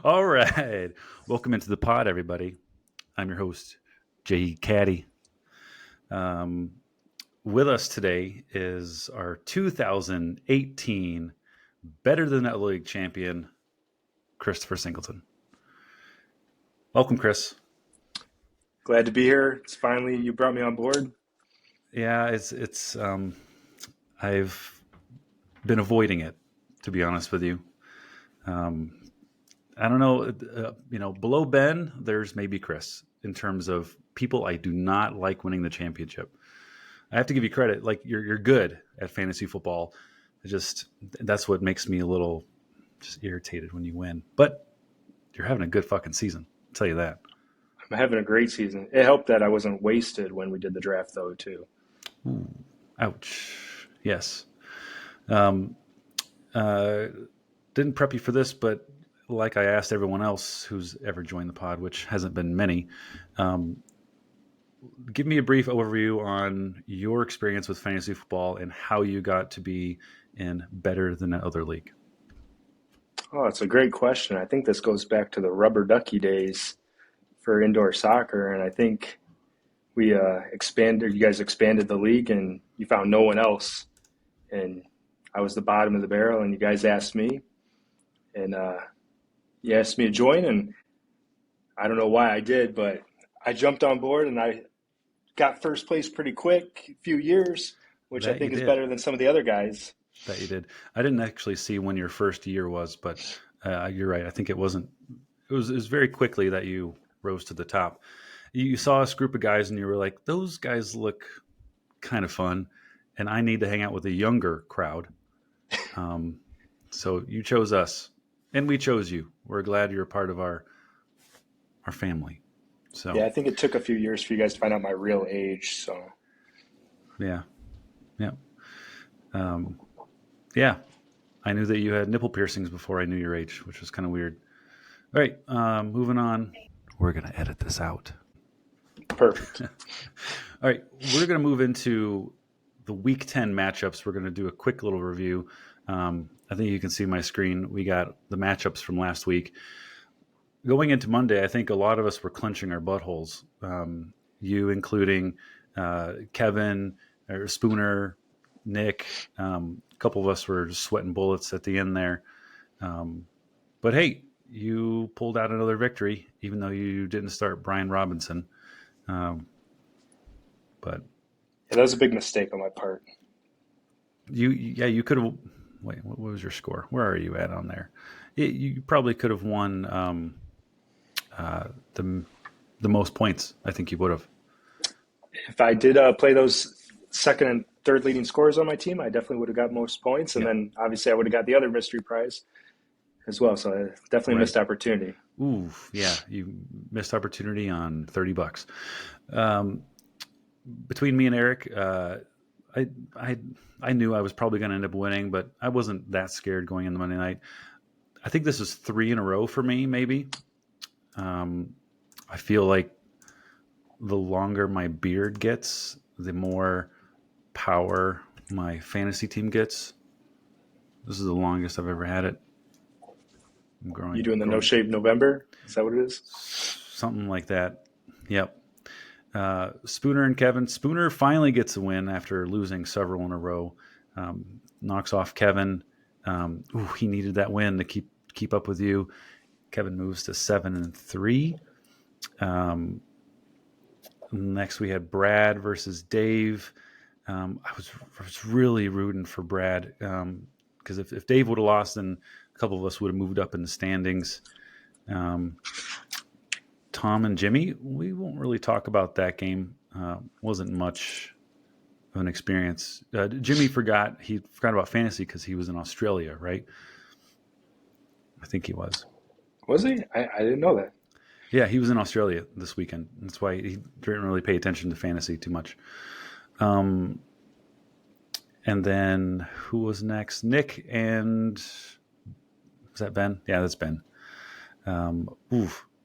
All right. Welcome into the pod, everybody. I'm your host, Jay Caddy. Um, with us today is our 2018 Better Than That League champion, Christopher Singleton. Welcome, Chris. Glad to be here. It's finally you brought me on board. Yeah, it's I've been avoiding it, to be honest with you. Um, I don't know, below Ben, there's maybe Chris in terms of people I do not like winning the championship. I have to give you credit. Like you're good at fantasy football. That's what makes me a little just irritated when you win. But you're having a good fucking season. I'll tell you that. I'm having a great season. It helped that I wasn't wasted when we did the draft, though, too. Ooh, ouch. Yes. Um, uh, didn't prep you for this, but like I asked everyone else who's ever joined the pod, which hasn't been many, um, give me a brief overview on your experience with fantasy football and how you got to be in Better Than That Other League. Oh, it's a great question. I think this goes back to the rubber ducky days for indoor soccer, and I think we expanded. You guys expanded the league, and you found no one else, and I was the bottom of the barrel, and you guys asked me, and you asked me to join, and I don't know why I did, but I jumped on board, and I got first place pretty quick, a few years, which I That you think is did. better than some of the other guys. That you did. I didn't actually see when your first year was, but you're right. I think it wasn't. It was very quickly that you rose to the top. You saw this group of guys, and you were like, "Those guys look kind of fun," and I need to hang out with a younger crowd. Um, so you chose us, and we chose you. We're glad you're a part of our family. So Yeah, I think it took a few years for you guys to find out my real age. So yeah, yeah, um, yeah. I knew that you had nipple piercings before I knew your age, which was kind of weird. All right, moving on. We're going to edit this out. perfect. All right, we're going to move into the week 10 matchups. We're going to do a quick little review. I think you can see my screen. We got the matchups from last week. Going into Monday, I think a lot of us were clenching our buttholes. You, including Kevin, or Spooner, Nick. A couple of us were just sweating bullets at the end there. But hey, you pulled out another victory, even though you didn't start Brian Robinson. Um, but Yeah, that was a big mistake on my part. you could have. Wait, what was your score? Where are you at on there? You probably could have won uh, the the most points. I think you would have. If I did play those second and third leading scorers on my team, I definitely would have got most points. And Yeah, then obviously I would have got the other mystery prize as well. So I definitely right. missed opportunity. Ooh, yeah, you missed opportunity on $30. Um, between me and Eric, I I I knew I was probably going to end up winning, but I wasn't that scared going into Monday night. I think this is three in a row for me. Maybe um, I feel like the longer my beard gets, the more power my fantasy team gets. This is the longest I've ever had it. I'm You growing, doing the no growing, shave November? Is that what it is? something like that. Yep. Spooner and Kevin. Spooner finally gets a win after losing several in a row. Knocks off Kevin. He needed that win to keep up with you. Kevin moves to 7-3. Next, we had Brad versus Dave. I was really rooting for Brad because if Dave would have lost, then a couple of us would have moved up in the standings. Um, Tom and Jimmy, we won't really talk about that game. Wasn't much of an experience. Jimmy he forgot about fantasy because he was in Australia, right? I think he was. Was he? I didn't know that. Yeah, he was in Australia this weekend. That's why he didn't really pay attention to fantasy too much. Um, and then who was next? Nick and was that Ben? Yeah, that's Ben.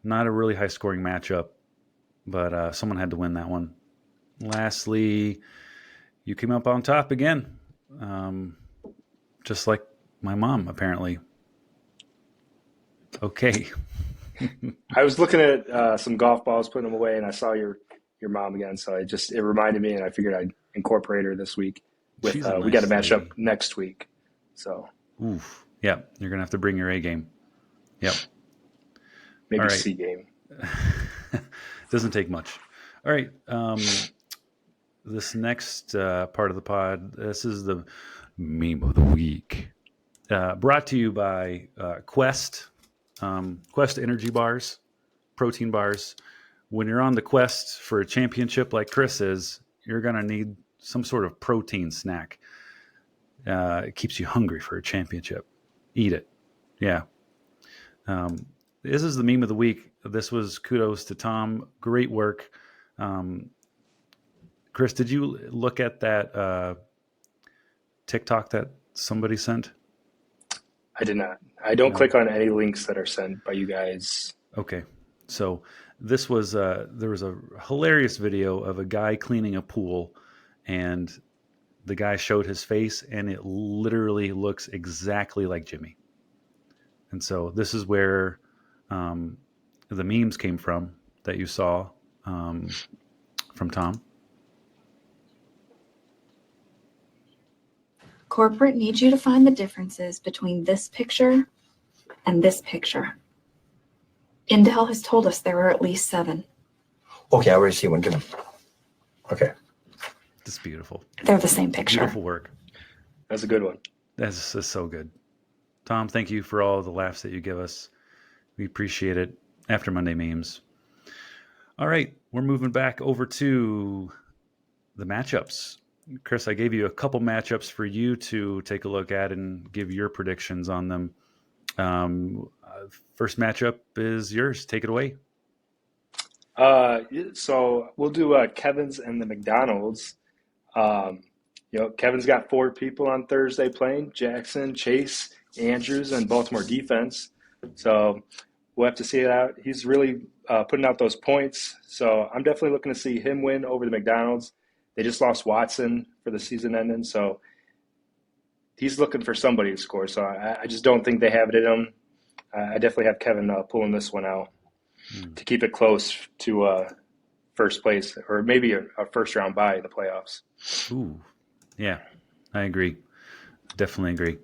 Not a really high scoring matchup, but someone had to win that one. Lastly, you came up on top again, um, just like my mom apparently. Okay. I was looking at some golf balls, putting them away, and I saw your mom again. So it reminded me, and I figured I'd incorporate her this week. With She's a we got a nice matchup lady. next week, so Oof. Yeah, you're gonna have to bring your A game. Yep. All maybe right. C game. Doesn't take much. All right. This next part of the pod, this is the meme of the week. Brought to you by Quest. Quest energy bars, protein bars. When you're on the quest for a championship like Chris is, you're going to need some sort of protein snack. It keeps you hungry for a championship. Eat it. Yeah. This is the meme of the week. This was kudos to Tom. Great work. Um, Chris, did you look at that TikTok that somebody sent? I did not. I don't No. click on any links that are sent by you guys. Okay. So this was there was a hilarious video of a guy cleaning a pool, and the guy showed his face, and it literally looks exactly like Jimmy. And so this is where um, the memes came from that you saw from Tom. Corporate needs you to find the differences between this picture and this picture. Intel has told us there are at least 7. Okay, I already see one. Get him. Okay. It's beautiful. They're the same picture. Beautiful work. That's a good one. That's so good. Tom, thank you for all the laughs that you give us. We appreciate it. After Monday memes. All right, we're moving back over to the matchups. Chris, I gave you a couple matchups for you to take a look at and give your predictions on them. First matchup is yours. Take it away. So we'll do Kevin's and the McDonald's. Um, Kevin's got 4 people on Thursday playing: Jackson, Chase, Andrews, and Baltimore defense. So we'll have to see it out. He's really putting out those points. So I'm definitely looking to see him win over the McDonald's. They just lost Watson for the season ending, so he's looking for somebody to score. So I just don't think they have it in them. I definitely have Kevin pulling this one out to keep it close to first place, or maybe a first round bye in the playoffs. Ooh, yeah, I agree. Definitely agree.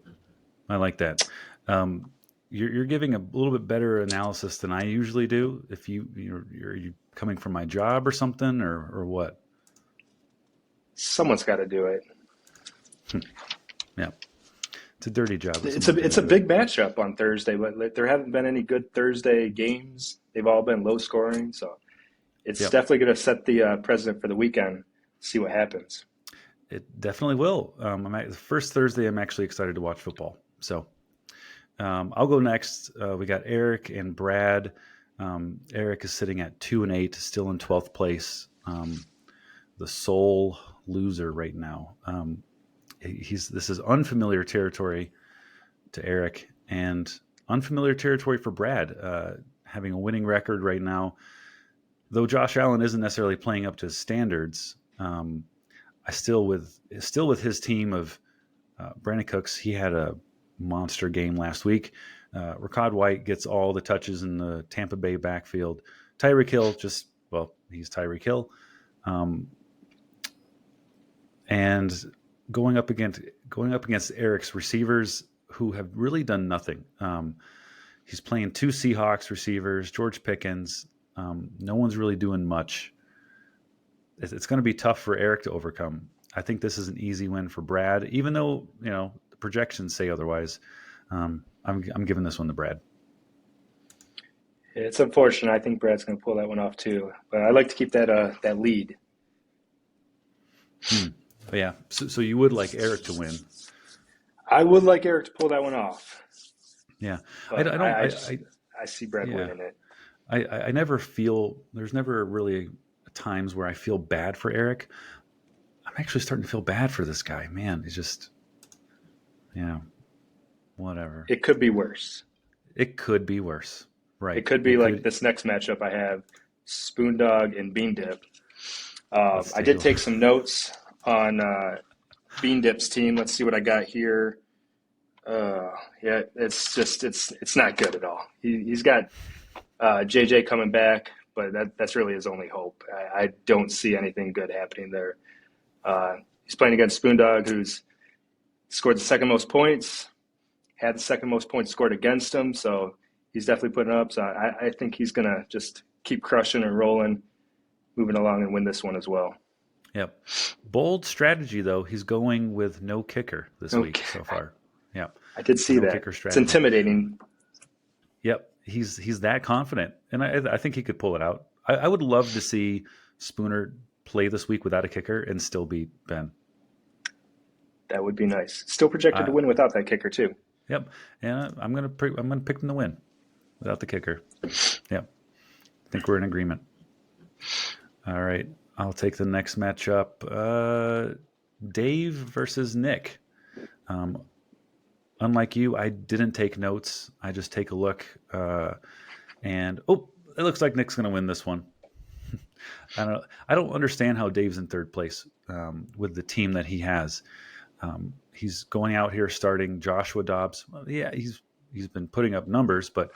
I like that. You're giving a little bit better analysis than I usually do. If are you coming from my job or something, or what? Someone's got to do it. Yeah, it's a dirty job. It's a big matchup on Thursday, but there haven't been any good Thursday games. They've all been low scoring, so it's definitely going to set the precedent for the weekend. See what happens. It definitely will. The first Thursday, I'm actually excited to watch football. So I'll go next. We got Eric and Brad. Eric is sitting at 2-8, still in 12th place. The sole loser right now. This is unfamiliar territory to Eric and unfamiliar territory for Brad, having a winning record right now. Though Josh Allen isn't necessarily playing up to his standards, I still with his team of Brandon Cooks. He had a monster game last week. Rachaad White gets all the touches in the Tampa Bay backfield. Tyreek Hill he's Tyreek Hill. And going up against Eric's receivers who have really done nothing. He's playing 2 Seahawks receivers, George Pickens. No one's really doing much. It's going to be tough for Eric to overcome. I think this is an easy win for Brad, even though the projections say otherwise. I'm giving this one to Brad. It's unfortunate. I think Brad's going to pull that one off too, but I like to keep that lead. But yeah, so you would like Eric to win. I would like Eric to pull that one off. Yeah, I see Brad winning it. I never feel there's never really times where I feel bad for Eric. I'm actually starting to feel bad for this guy. Man, he's just whatever. It could be worse. It could be worse. Right. It could be like this next matchup I have, Spoon Dog and Bean Dip. I did take some notes on Bean Dip's team. Let's see what I got here. Yeah, it's not good at all. He's got JJ coming back, but that's really his only hope. I don't see anything good happening there. He's playing against Spoondog, who's scored the second most points, had the second most points scored against him, so he's definitely putting up. So I think he's going to just keep crushing and rolling, moving along and win this one as well. Yep. Bold strategy, though. He's going with no kicker this week so far. Yep. I did see that. Kicker It's strategy. intimidating. Yep. He's that confident, and I think he could pull it out. I would love to see Spooner play this week without a kicker and still beat Ben. That would be nice. Still projected to win without that kicker too. Yep. And I'm gonna pick them to win without the kicker. Yep. I think we're in agreement. All right. I'll take the next matchup. Dave versus Nick. Unlike you, I didn't take notes. I just take a look. And it looks like Nick's going to win this one. I don't understand how Dave's in third place with the team that he has. He's going out here starting Joshua Dobbs. Well, yeah, he's been putting up numbers, but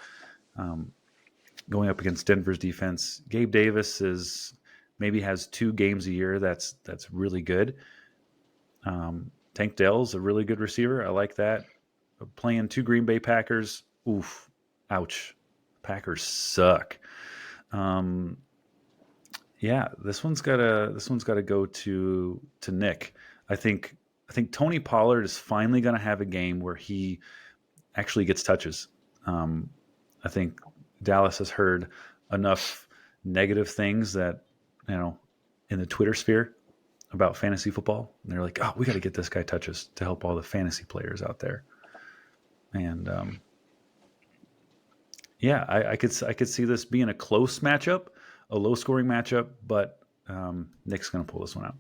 going up against Denver's defense, Gabe Davis maybe has 2 games a year. That's really good. Tank Dell's a really good receiver. I like that. Playing 2 Green Bay Packers. Oof. Ouch. Packers suck. Yeah, this one's gotta go to Nick. I think Tony Pollard is finally gonna have a game where he actually gets touches. I think Dallas has heard enough negative things that, in the Twitter sphere about fantasy football. And they're like, oh, we got to get this guy touches to help all the fantasy players out there. And yeah, I could see this being a close matchup, a low scoring matchup, but Nick's going to pull this one out.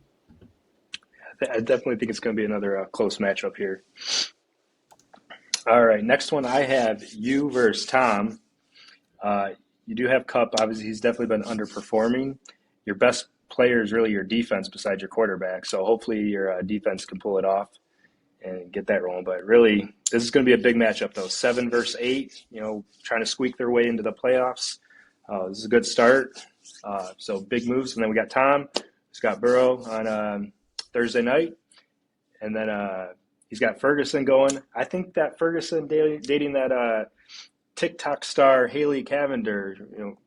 I definitely think it's going to be another close matchup here. All right, next one I have you versus Tom. You do have Kupp. Obviously, he's definitely been underperforming. Your best player is really your defense besides your quarterback. So hopefully your defense can pull it off and get that rolling. But really, this is going to be a big matchup, though. 7 versus 8, trying to squeak their way into the playoffs. This is a good start. So big moves. And then we got Tom. He's got Burrow on Thursday night. And then he's got Ferguson going. I think that Ferguson dating that TikTok star Haley Cavender,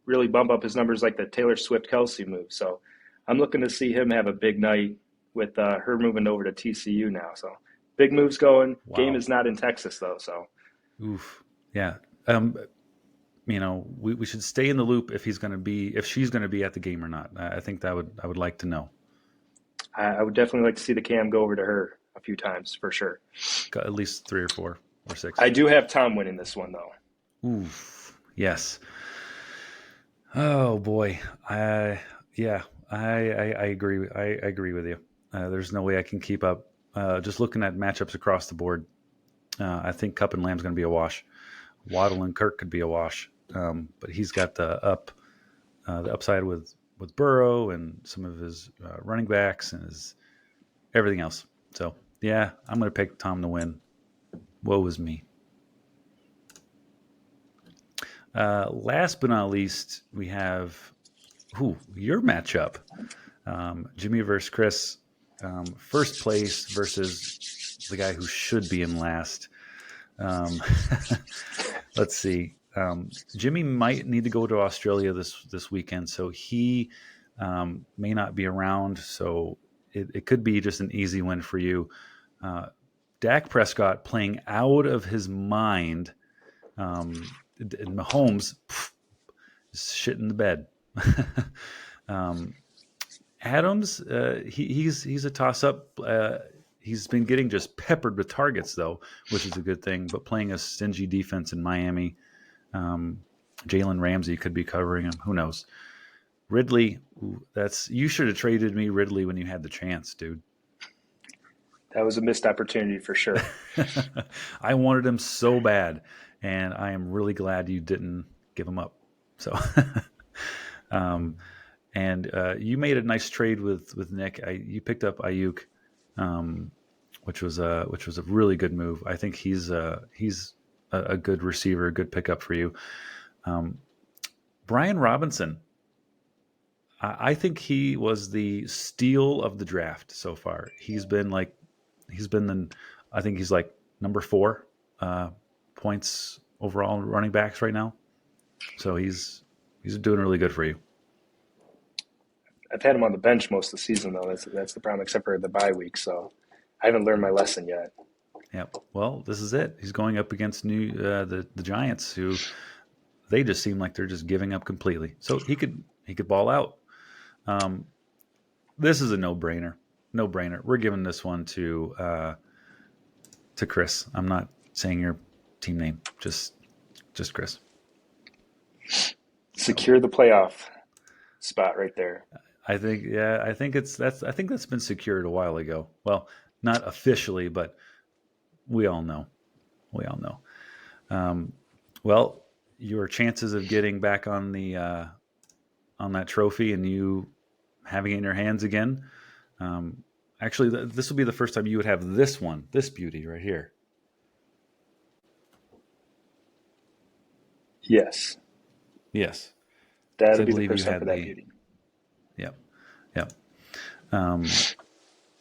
really bump up his numbers like the Taylor Swift-Kelsey move. So I'm looking to see him have a big night with her moving over to TCU now. So big moves going. Wow. Game is not in Texas though. So, oof, yeah. We should stay in the loop if she's going to be at the game or not. I think I would like to know. I would definitely like to see the cam go over to her a few times for sure. Got at least 3 or 4 or 6. I do have Tom winning this one though. Oof, yes. Oh boy. I agree. I agree with you. There's no way I can keep up. Just looking at matchups across the board, I think Kupp and Lamb's going to be a wash. Waddle and Kirk could be a wash, but he's got the upside with Burrow and some of his running backs and his everything else. So yeah, I'm going to pick Tom to win. Woe is me. Last but not least, we have your matchup. Jimmy versus Chris. First place versus the guy who should be in last. Let's see. Jimmy might need to go to Australia this weekend, so he may not be around. So it could be just an easy win for you. Dak Prescott playing out of his mind. And Mahomes is shit in the bed. Adams, he's a toss-up. He's been getting just peppered with targets, though, which is a good thing. But playing a stingy defense in Miami, Jalen Ramsey could be covering him. Who knows? Ridley, you should have traded me Ridley when you had the chance, dude. That was a missed opportunity for sure. I wanted him so bad, and I am really glad you didn't give him up. So, and you made a nice trade with Nick. You picked up Ayuk. which was a really good move. I think he's a good receiver, a good pickup for you. Brian Robinson, I think he was the steal of the draft so far. I think he's like number 4 points overall running backs right now. So he's doing really good for you. I've had him on the bench most of the season, though. That's the problem, except for the bye week. So I haven't learned my lesson yet. Yeah. Well, this is it. He's going up against the Giants, who they just seem like they're just giving up completely. So he could ball out. This is a no-brainer. No-brainer. We're giving this one to Chris. I'm not saying your team name. Just Chris. Secure the playoff spot right there. I think that's been secured a while ago. Well, not officially, but we all know. Well, your chances of getting back on the on that trophy and you having it in your hands again. Actually, this will be the first time you would have this beauty right here. Yes. Yes. That'll be the first time for that beauty. Yep. Yep.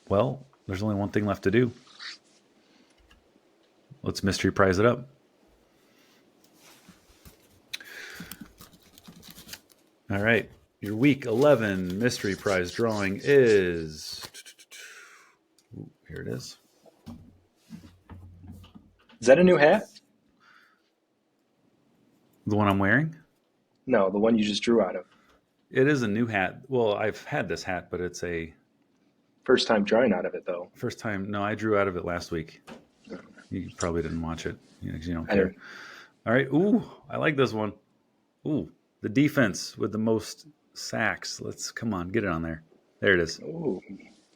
Well, there's only one thing left to do. Let's mystery prize it up. All right. Your week 11 mystery prize drawing is... Here it is. Is that a new hat? The one I'm wearing? No, the one you just drew out of. It is a new hat. Well, I've had this hat, but it's a... First time drawing out of it, though. First time. No, I drew out of it last week. You probably didn't watch it. You don't care. All right. Ooh, I like this one. Ooh, the defense with the most sacks. Come on, get it on there. There it is. Ooh,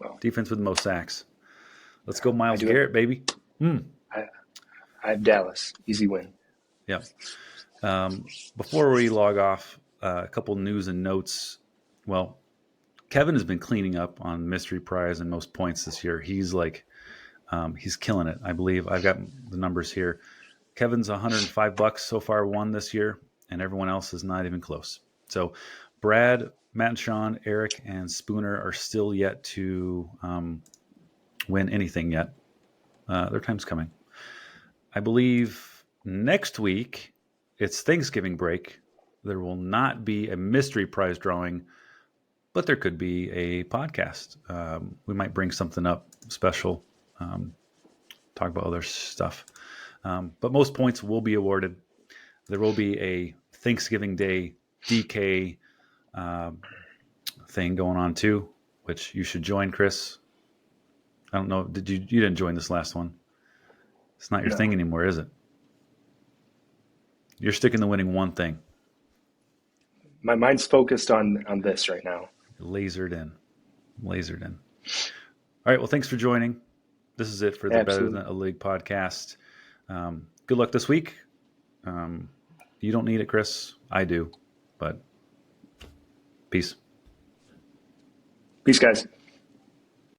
well. Defense with the most sacks. Let's go Myles Garrett, baby. I have Dallas. Easy win. Yep. Before we log off, a couple news and notes. Well, Kevin has been cleaning up on mystery prize and most points this year. He's he's killing it. I believe I've got the numbers here. Kevin's $105 so far won this year, and everyone else is not even close. So Brad, Matt and Sean, Eric, and Spooner are still yet to win anything yet. Their time's coming. I believe next week it's Thanksgiving break. There will not be a mystery prize drawing, but there could be a podcast. We might bring something up special, talk about other stuff. But most points will be awarded. There will be a Thanksgiving Day DK thing going on too, which you should join, Chris. I don't know. You didn't join this last one? It's not your thing anymore, is it? You're sticking to winning one thing. My mind's focused on this right now. Lasered in. All right. Well, thanks for joining. This is it for the Better Than a League podcast. Good luck this week. You don't need it, Chris. I do. But peace. Peace, guys.